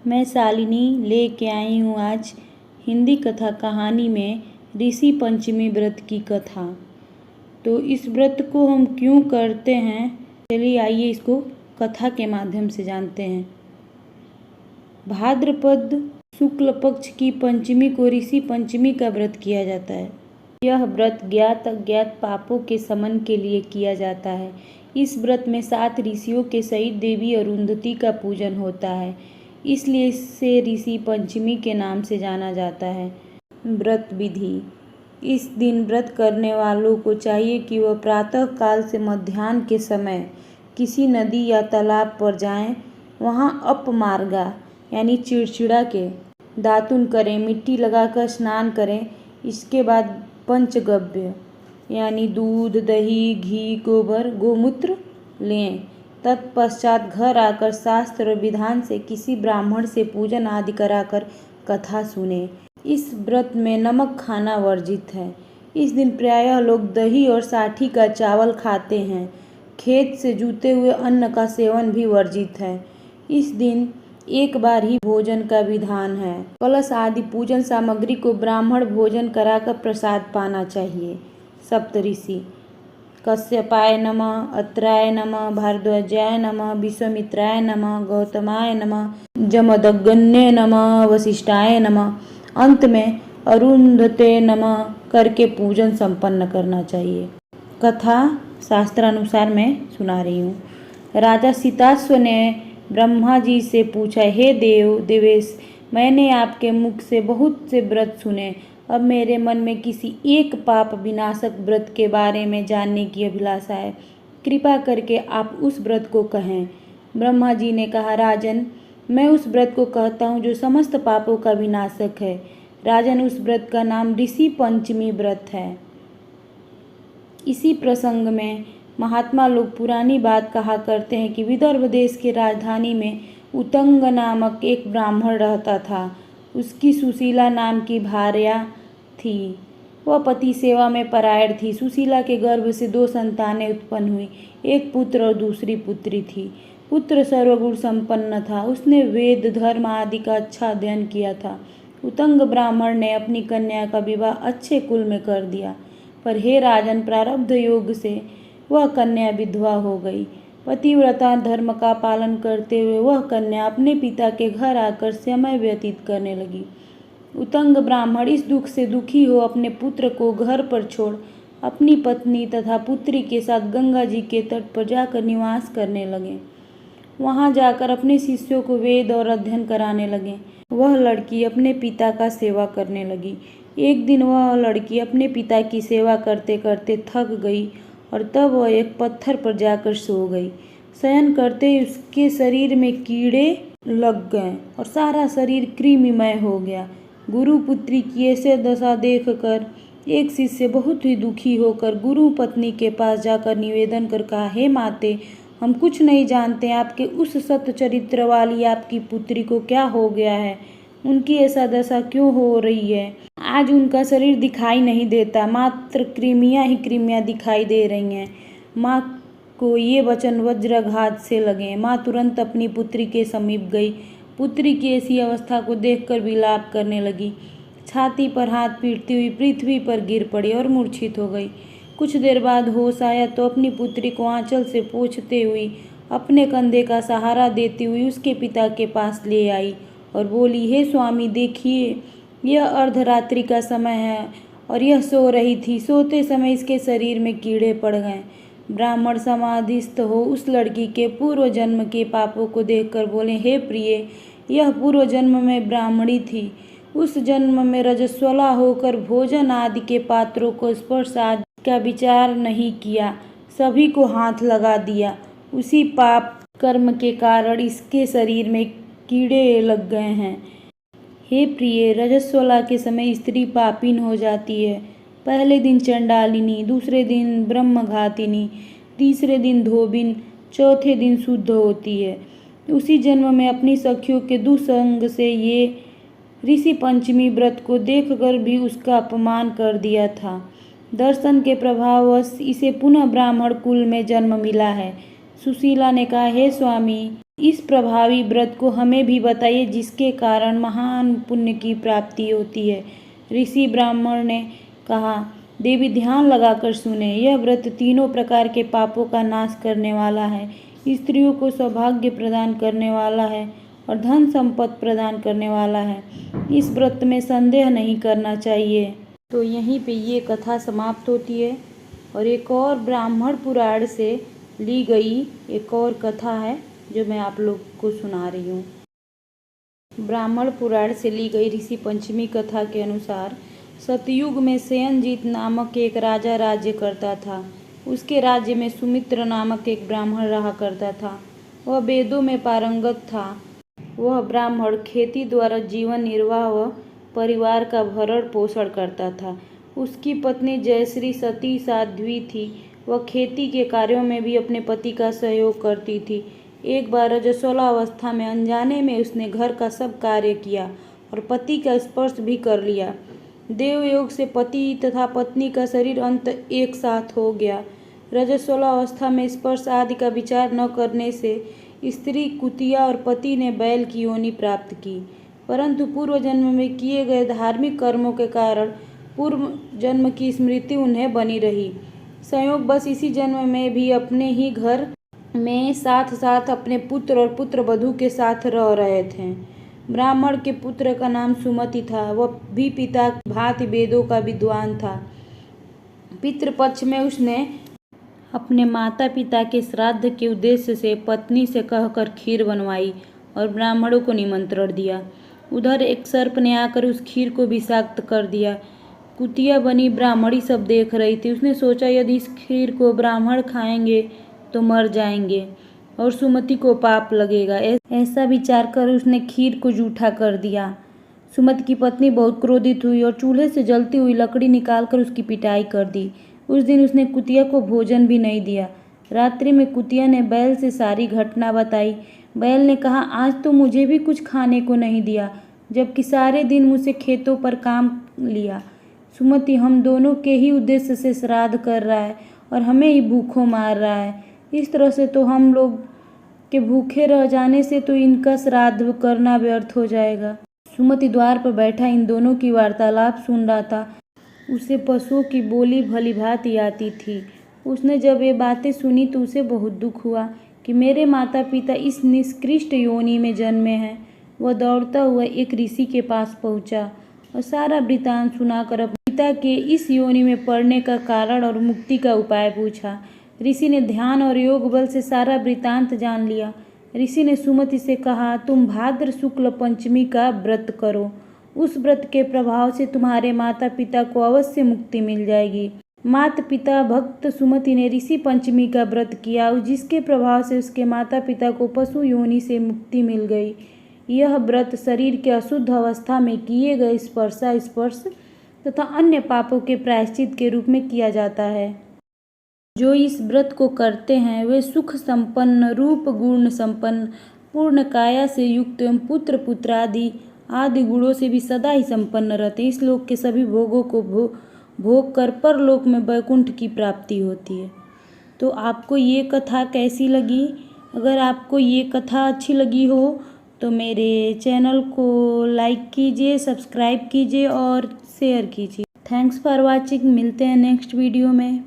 मैं शालिनी लेके आई हूँ आज हिंदी कथा कहानी में ऋषि पंचमी व्रत की कथा। तो इस व्रत को हम क्यों करते हैं, चलिए आइए इसको कथा के माध्यम से जानते हैं। भाद्रपद शुक्ल पक्ष की पंचमी को ऋषि पंचमी का व्रत किया जाता है। यह व्रत ज्ञात अज्ञात पापों के शमन के लिए किया जाता है। इस व्रत में 7 ऋषियों के सहित देवी अरुंधति का पूजन होता है, इसलिए इसे ऋषि पंचमी के नाम से जाना जाता है। व्रत विधि। इस दिन व्रत करने वालों को चाहिए कि वह प्रातः काल से मध्याह्न के समय किसी नदी या तालाब पर जाएं। वहां अपमार्गा यानी चिड़चिड़ा के दातुन करें, मिट्टी लगाकर स्नान करें। इसके बाद पंचगव्य यानी दूध, दही, घी, गोबर, गोमूत्र लें। तत्पश्चात घर आकर शास्त्र विधान से किसी ब्राह्मण से पूजन आदि कराकर कथा सुने। इस व्रत में नमक खाना वर्जित है। इस दिन प्रायः लोग दही और साठी का चावल खाते हैं। खेत से जूते हुए अन्न का सेवन भी वर्जित है। इस दिन एक बार ही भोजन का विधान है। कलश आदि पूजन सामग्री को ब्राह्मण भोजन कराकर प्रसाद पाना चाहिए। सप्तऋषि। कश्यपाय नमः, अत्राय नमः, भारद्वाजाय नमः, विश्वामित्राय नमः, गौतमाय नमः, जमदग्न्ये नमः, वशिष्ठाय नमः। अंत में अरुंधते नमः करके पूजन संपन्न करना चाहिए। कथा शास्त्रानुसार मैं सुना रही हूँ। राजा सीताश्व ने ब्रह्मा जी से पूछा, हे देवेश, मैंने आपके मुख से बहुत से व्रत सुने। अब मेरे मन में किसी एक पाप विनाशक व्रत के बारे में जानने की अभिलाषा है। कृपा करके आप उस व्रत को कहें। ब्रह्मा जी ने कहा, राजन, मैं उस व्रत को कहता हूँ जो समस्त पापों का विनाशक है। राजन, उस व्रत का नाम ऋषि पंचमी व्रत है। इसी प्रसंग में महात्मा लोग पुरानी बात कहा करते हैं कि विदर्भ देश की राजधानी में उतंग नामक एक ब्राह्मण रहता था। उसकी सुशीला नाम की भार्या थी। वह पति सेवा में परायण थी। सुशीला के गर्भ से 2 संतानें उत्पन्न हुई, एक पुत्र और दूसरी पुत्री थी। पुत्र सर्वगुण संपन्न था। उसने वेद धर्म आदि का अच्छा अध्ययन किया था। उतंग ब्राह्मण ने अपनी कन्या का विवाह अच्छे कुल में कर दिया, पर हे राजन, प्रारब्ध योग से वह कन्या विधवा हो गई। पतिव्रता धर्म का पालन करते हुए वह कन्या अपने पिता के घर आकर समय व्यतीत करने लगी। उतंग ब्राह्मण इस दुख से दुखी हो अपने पुत्र को घर पर छोड़ अपनी पत्नी तथा पुत्री के साथ गंगा जी के तट पर जाकर निवास करने लगे। वहां जाकर अपने शिष्यों को वेद और अध्ययन कराने लगे। वह लड़की अपने पिता का सेवा करने लगी। एक दिन वह लड़की अपने पिता की सेवा करते करते थक गई और तब वह एक पत्थर पर जाकर सो गई। शयन करते ही उसके शरीर में कीड़े लग गए और सारा शरीर कृमिमय हो गया। गुरु पुत्री की ऐसे दशा देखकर एक शिष्य बहुत ही दुखी होकर गुरु पत्नी के पास जाकर निवेदन कर कहा, हे माते, हम कुछ नहीं जानते आपके उस सत चरित्र वाली आपकी पुत्री को क्या हो गया है। उनकी ऐसा दशा क्यों हो रही है। आज उनका शरीर दिखाई नहीं देता, मात्र कृमियां ही कृमियां दिखाई दे रही हैं। माँ को ये वचन वज्राघात से लगे। माँ तुरंत अपनी पुत्री के समीप गई। पुत्री की ऐसी अवस्था को देखकर विलाप करने लगी। छाती पर हाथ पीटती हुई पृथ्वी पर गिर पड़ी और मूर्छित हो गई। कुछ देर बाद होश आया तो अपनी पुत्री को आंचल से पोंछते हुई अपने कंधे का सहारा देती हुई उसके पिता के पास ले आई और बोली, हे स्वामी, देखिए, यह अर्धरात्रि का समय है और यह सो रही थी। सोते समय इसके शरीर में कीड़े पड़ गए। ब्राह्मण समाधिस्थ हो उस लड़की के पूर्व जन्म के पापों को देखकर बोले, हे प्रिय, यह पूर्व जन्म में ब्राह्मणी थी। उस जन्म में रजस्वला होकर भोजन आदि के पात्रों को स्पर्श आदि का विचार नहीं किया, सभी को हाथ लगा दिया। उसी पाप कर्म के कारण इसके शरीर में कीड़े लग गए हैं। हे प्रिय, रजस्वला के समय स्त्री पापीन हो जाती है। पहले दिन चंडालिनी, दूसरे दिन ब्रह्मघातिनी, तीसरे दिन धोबिन, चौथे दिन शुद्ध होती है। उसी जन्म में अपनी सखियों के दुसंग से ये ऋषि पंचमी व्रत को देखकर भी उसका अपमान कर दिया था। दर्शन के प्रभाववश इसे पुनः ब्राह्मण कुल में जन्म मिला है। सुशीला ने कहा, हे स्वामी, इस प्रभावी व्रत को हमें भी बताइए जिसके कारण महान पुण्य की प्राप्ति होती है। ऋषि ब्राह्मण ने कहा, देवी ध्यान लगाकर सुने, यह व्रत तीनों प्रकार के पापों का नाश करने वाला है, स्त्रियों को सौभाग्य प्रदान करने वाला है और धन संपत्ति प्रदान करने वाला है। इस व्रत में संदेह नहीं करना चाहिए। तो यहीं पे ये कथा समाप्त होती है और एक और ब्राह्मण पुराण से ली गई एक और कथा है जो मैं आप लोग को सुना रही हूँ। ब्राह्मण पुराण से ली गई ऋषि पंचमी कथा के अनुसार सतयुग में सेयनजीत नामक एक राजा राज्य करता था। उसके राज्य में सुमित्र नामक एक ब्राह्मण रहा करता था। वह वेदों में पारंगत था। वह ब्राह्मण खेती द्वारा जीवन निर्वाह व परिवार का भरण पोषण करता था। उसकी पत्नी जयश्री सती साध्वी थी। वह खेती के कार्यों में भी अपने पति का सहयोग करती थी। एक बार रजस्वला अवस्था में अनजाने में उसने घर का सब कार्य किया और पति का स्पर्श भी कर लिया। देवयोग से पति तथा पत्नी का शरीर अंत एक साथ हो गया। रजस्वला अवस्था में स्पर्श आदि का विचार न करने से स्त्री कुतिया और पति ने बैल की योनि प्राप्त की, परंतु पूर्व जन्म में किए गए धार्मिक कर्मों के कारण पूर्व जन्म की स्मृति उन्हें बनी रही। संयोग बस इसी जन्म में भी अपने ही घर में साथ साथ अपने पुत्र और पुत्र वधू के साथ रह रहे थे। ब्राह्मण के पुत्र का नाम सुमति था। वह भी पिता की भांति वेदों का विद्वान था। पितृपक्ष में उसने अपने माता पिता के श्राद्ध के उद्देश्य से पत्नी से कहकर खीर बनवाई और ब्राह्मणों को निमंत्रण दिया। उधर एक सर्प ने आकर उस खीर को विषाक्त कर दिया। कुतिया बनी ब्राह्मणी सब देख रही थी। उसने सोचा यदि इस खीर को ब्राह्मण खाएंगे तो मर जाएंगे और सुमति को पाप लगेगा। ऐसा विचार कर उसने खीर को जूठा कर दिया। सुमति की पत्नी बहुत क्रोधित हुई और चूल्हे से जलती हुई लकड़ी निकालकर उसकी पिटाई कर दी। उस दिन उसने कुतिया को भोजन भी नहीं दिया। रात्रि में कुतिया ने बैल से सारी घटना बताई। बैल ने कहा, आज तो मुझे भी कुछ खाने को नहीं दिया, जबकि सारे दिन मुझसे खेतों पर काम लिया। सुमति हम दोनों के ही उद्देश्य से श्राद्ध कर रहा है और हमें ही भूखों मार रहा है। इस तरह से तो हम लोग के भूखे रह जाने से तो इनका श्राद्ध करना व्यर्थ हो जाएगा। सुमति द्वार पर बैठा इन दोनों की वार्तालाप सुन रहा था। उसे पशुओं की बोली भली भांति आती थी। उसने जब ये बातें सुनी तो उसे बहुत दुख हुआ कि मेरे माता पिता इस निकृष्ट योनि में जन्मे हैं। वह दौड़ता हुआ एक ऋषि के पास पहुंचा और सारा वृत्तांत सुनाकर अपने पिता के इस योनि में पड़ने का कारण और मुक्ति का उपाय पूछा। ऋषि ने ध्यान और योग बल से सारा वृत्तांत जान लिया। ऋषि ने सुमति से कहा, तुम भाद्र शुक्ल पंचमी का व्रत करो। उस व्रत के प्रभाव से तुम्हारे माता पिता को अवश्य मुक्ति मिल जाएगी। माता पिता भक्त सुमति ने ऋषि पंचमी का व्रत किया, जिसके प्रभाव से उसके माता पिता को पशु योनि से मुक्ति मिल गई। यह व्रत शरीर के अशुद्ध अवस्था में किए गए स्पर्श तथा अन्य पापों के प्रायश्चित के रूप में किया जाता है। जो इस व्रत को करते हैं वे सुख संपन्न, रूप गुण संपन्न, पूर्ण काया से युक्त एवं पुत्र पुत्रादि आदि गुणों से भी सदा ही संपन्न रहते हैं। इस लोक के सभी भोगों को भोग कर परलोक में वैकुंठ की प्राप्ति होती है। तो आपको ये कथा कैसी लगी? अगर आपको ये कथा अच्छी लगी हो तो मेरे चैनल को लाइक कीजिए, सब्सक्राइब कीजिए और शेयर कीजिए। Thanks for watching. मिलते हैं नेक्स्ट वीडियो में।